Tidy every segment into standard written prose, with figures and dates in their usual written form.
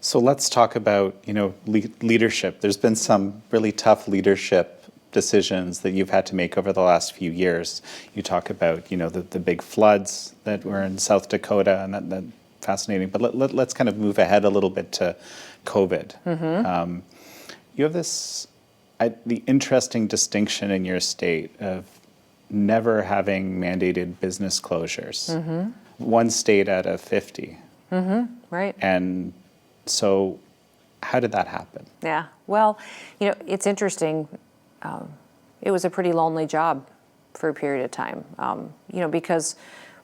So let's talk about, leadership. There's been some really tough leadership decisions that you've had to make over the last few years. You talk about, the big floods that were in South Dakota, and that's fascinating. But let's kind of move ahead a little bit to COVID. Mm-hmm. You have the interesting distinction in your state of never having mandated business closures. Mm-hmm. One state out of 50. Mm-hmm. Right. And so how did that happen? Yeah. Well, it's interesting. It was a pretty lonely job for a period of time, because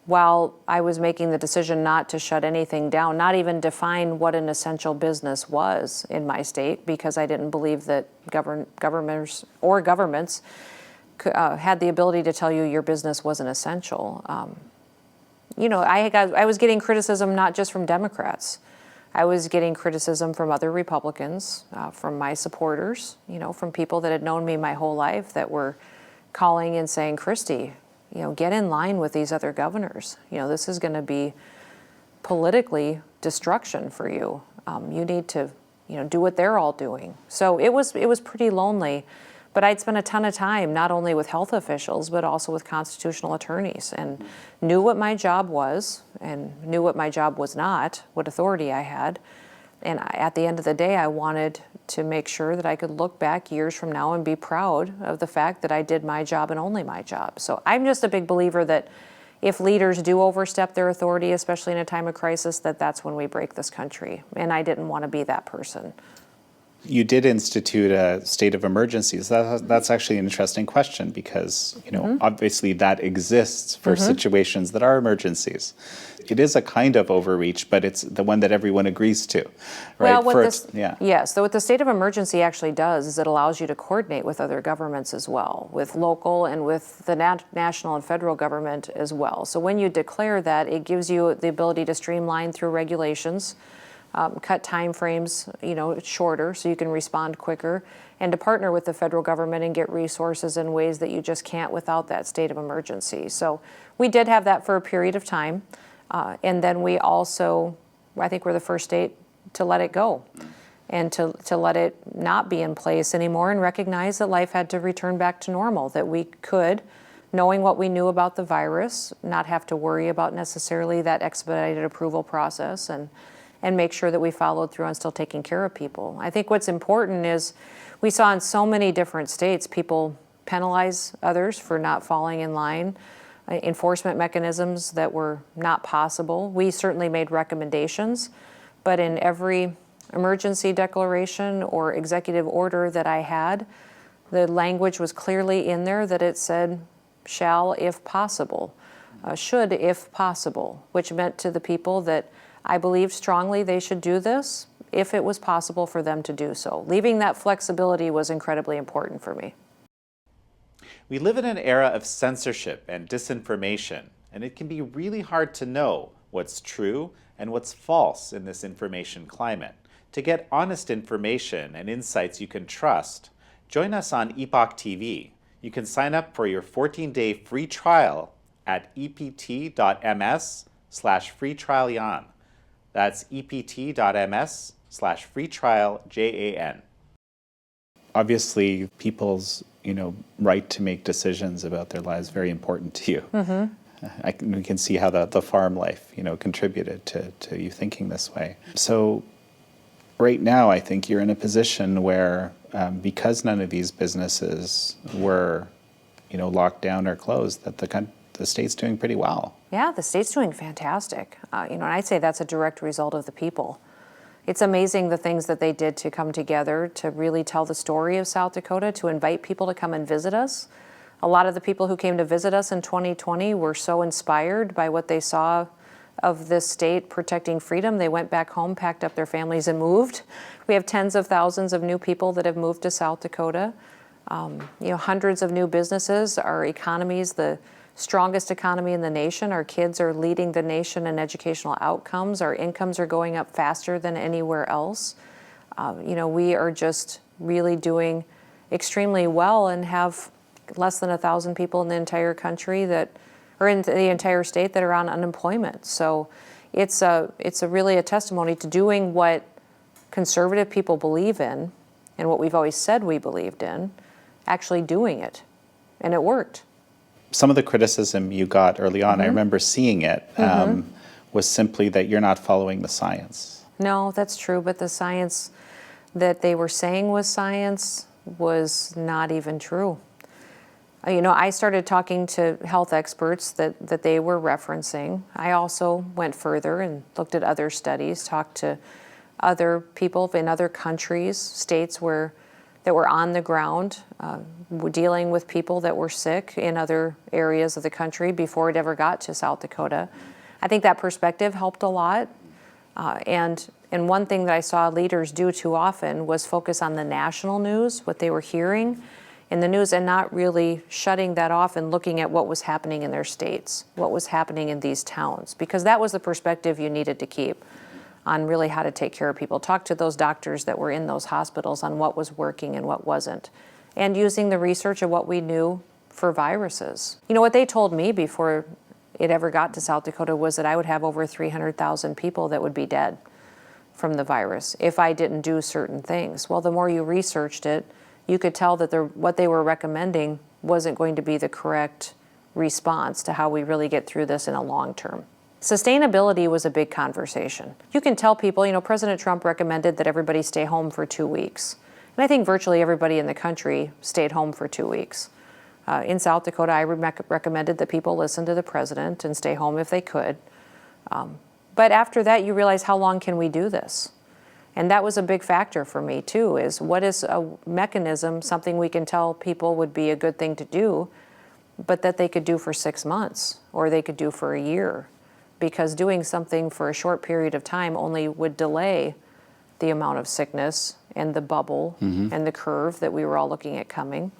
while I was making the decision not to shut anything down, not even define what an essential business was in my state, because I didn't believe that governments had the ability to tell you your business wasn't essential. I was getting criticism not just from Democrats. I was getting criticism from other Republicans, from my supporters, from people that had known me my whole life that were calling and saying, Kristi, get in line with these other governors. This is going to be politically destruction for you. You need to, do what they're all doing. So it was pretty lonely. But I'd spent a ton of time, not only with health officials, but also with constitutional attorneys, and knew what my job was and knew what my job was not, what authority I had. And at the end of the day, I wanted to make sure that I could look back years from now and be proud of the fact that I did my job and only my job. So I'm just a big believer that if leaders do overstep their authority, especially in a time of crisis, that's when we break this country. And I didn't want to be that person. You did institute a state of emergencies. That's actually an interesting question because, mm-hmm. obviously that exists for mm-hmm. situations that are emergencies. It is a kind of overreach, but it's the one that everyone agrees to, right? Well, yes. So what the state of emergency actually does is it allows you to coordinate with other governments as well, with local and with the national and federal government as well. So when you declare that, it gives you the ability to streamline through regulations, cut time frames, shorter so you can respond quicker, and to partner with the federal government and get resources in ways that you just can't without that state of emergency. So we did have that for a period of time. And then we also, I think we're the first state to let it go and to let it not be in place anymore and recognize that life had to return back to normal, that we could, knowing what we knew about the virus, not have to worry about necessarily that expedited approval process and make sure that we followed through on still taking care of people. I think what's important is we saw in so many different states people penalize others for not falling in line, enforcement mechanisms that were not possible. We certainly made recommendations, but in every emergency declaration or executive order that I had, the language was clearly in there that it said, shall if possible, should if possible, which meant to the people that I believed strongly they should do this if it was possible for them to do so. Leaving that flexibility was incredibly important for me. We live in an era of censorship and disinformation, and it can be really hard to know what's true and what's false in this information climate. To get honest information and insights you can trust, join us on Epoch TV. You can sign up for your 14-day free trial at ept.ms/free trial Jan. That's ept.ms/free trial JAN. Obviously, people's right to make decisions about their lives very important to you. Mm-hmm. We can see how the farm life contributed to you thinking this way. So right now, I think you're in a position where because none of these businesses were locked down or closed, that the state's doing pretty well. Yeah, the state's doing fantastic. And I'd say that's a direct result of the people. It's amazing the things that they did to come together to really tell the story of South Dakota, to invite people to come and visit us. A lot of the people who came to visit us in 2020 were so inspired by what they saw of this state protecting freedom. They went back home, packed up their families, and moved. We have tens of thousands of new people that have moved to South Dakota. Hundreds of new businesses. Our economy's the strongest economy in the nation. Our kids are leading the nation in educational outcomes. Our incomes are going up faster than anywhere else. We are just really doing extremely well and have less than 1,000 people in the entire country in the entire state that are on unemployment. So it's really a testimony to doing what conservative people believe in and what we've always said we believed in, actually doing it. And it worked. Some of the criticism you got early on, I remember seeing it, was simply that you're not following the science. No, that's true, but the science that they were saying was science was not even true. You know, I started talking to health experts that they were referencing. I also went further and looked at other studies, talked to other people in other countries, states that were on the ground, were dealing with people that were sick in other areas of the country before it ever got to South Dakota. I think that perspective helped a lot. And one thing that I saw leaders do too often was focus on the national news, what they were hearing in the news, and not really shutting that off and looking at what was happening in their states, what was happening in these towns, because that was the perspective you needed to keep on really how to take care of people. Talk to those doctors that were in those hospitals on what was working and what wasn't, and using the research of what we knew for viruses. You know, what they told me before it ever got to South Dakota was that I would have over 300,000 people that would be dead from the virus if I didn't do certain things. Well, the more you researched it, you could tell that what they were recommending wasn't going to be the correct response to how we really get through this in a long term. Sustainability was a big conversation. You can tell people, you know, President Trump recommended that everybody stay home for 2 weeks. And I think virtually everybody in the country stayed home for 2 weeks. In South Dakota, I recommended that people listen to the president and stay home if they could. But after that, you realize, how long can we do this? And that was a big factor for me too, is what is a mechanism, something we can tell people would be a good thing to do, but that they could do for 6 months or they could do for a year. Because doing something for a short period of time only would delay the amount of sickness and the bubble and the curve that we were all looking at coming.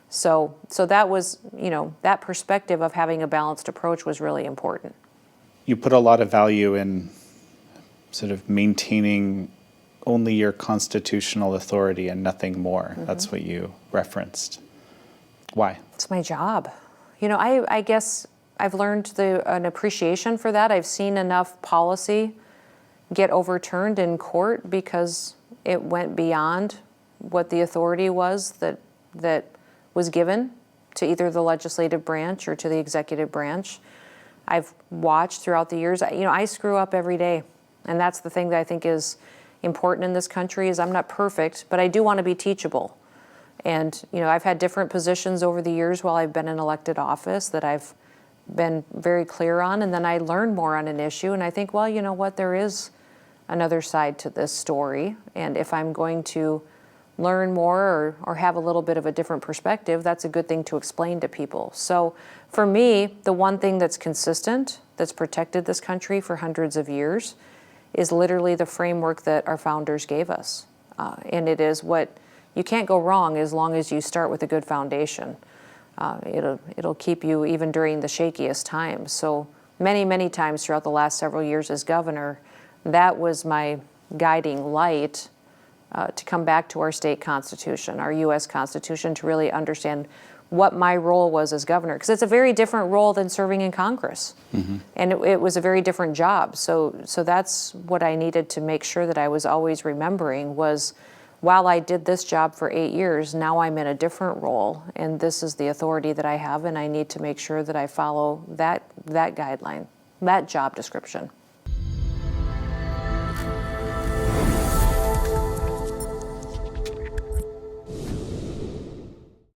So that was, you know, that perspective of having a balanced approach was really important. You put a lot of value in sort of maintaining only your constitutional authority and nothing more. That's what you referenced. Why? It's my job. You know, I guess I've learned an appreciation for that. I've seen enough policy get overturned in court because it went beyond what the authority was that was given to either the legislative branch or to the executive branch. I've watched throughout the years, you know, I screw up every day. And that's the thing that I think is important in this country, is I'm not perfect, but I do want to be teachable. And, you know, I've had different positions over the years while I've been in elected office that I've been very clear on, and then I learn more on an issue, and I think, well, you know what, there is another side to this story, and if I'm going to learn more or have a little bit of a different perspective, that's a good thing to explain to people. So for me, the one thing that's consistent, that's protected this country for hundreds of years, is literally the framework that our founders gave us. And it is what, you can't go wrong as long as you start with a good foundation. It'll keep you even during the shakiest times. So many times throughout the last several years as governor, that was my guiding light to come back to our state constitution, our U.S. Constitution, to really understand what my role was as governor. Because it's a very different role than serving in Congress. And it was a very different job. So that's what I needed to make sure that I was always remembering was, while I did this job for 8 years, now I'm in a different role, and this is the authority that I have, and I need to make sure that I follow that guideline, that job description.